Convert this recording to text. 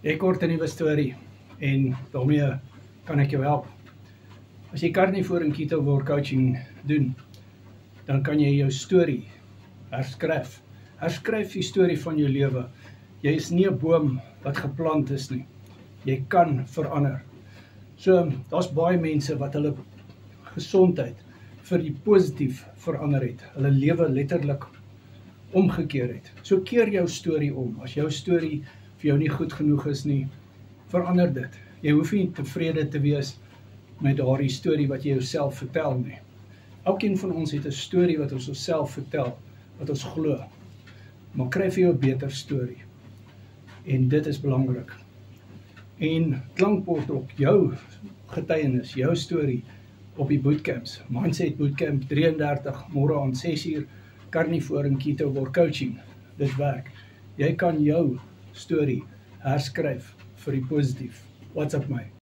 Jy kort 'n nuwe storie en daarmee kan ek jou help. As jy Carnivore en Keto World Coaching doen, dan kan jy jou storie herskryf. Herskryf die storie van jou lewe. Jy is nie 'n boom wat geplant is nie. Jy kan verander. So, daar's baie mense wat hulle gesondheid vir die positief verander het. Hulle lewe letterlik omgekeer het. So keer jou storie om. As jou storie vir jou nie goed genoeg is nie, verander dit. Jy hoef nie tevrede te wees met daardie storie wat jy jouself vertel nie. Elkeen van ons het 'n storie wat ons osself vertel, wat ons glo. Maar kry vir jou 'n beter storie. En dit is belangrik. En klankbord op jou getuienis, jou storie op die bootcamps. Mindset Bootcamp 33, môre aan 6uur, Carnivore en Keto World Coaching. Dit werk. Jy kan jou storie herskryf vir die positief. WhatsApp my.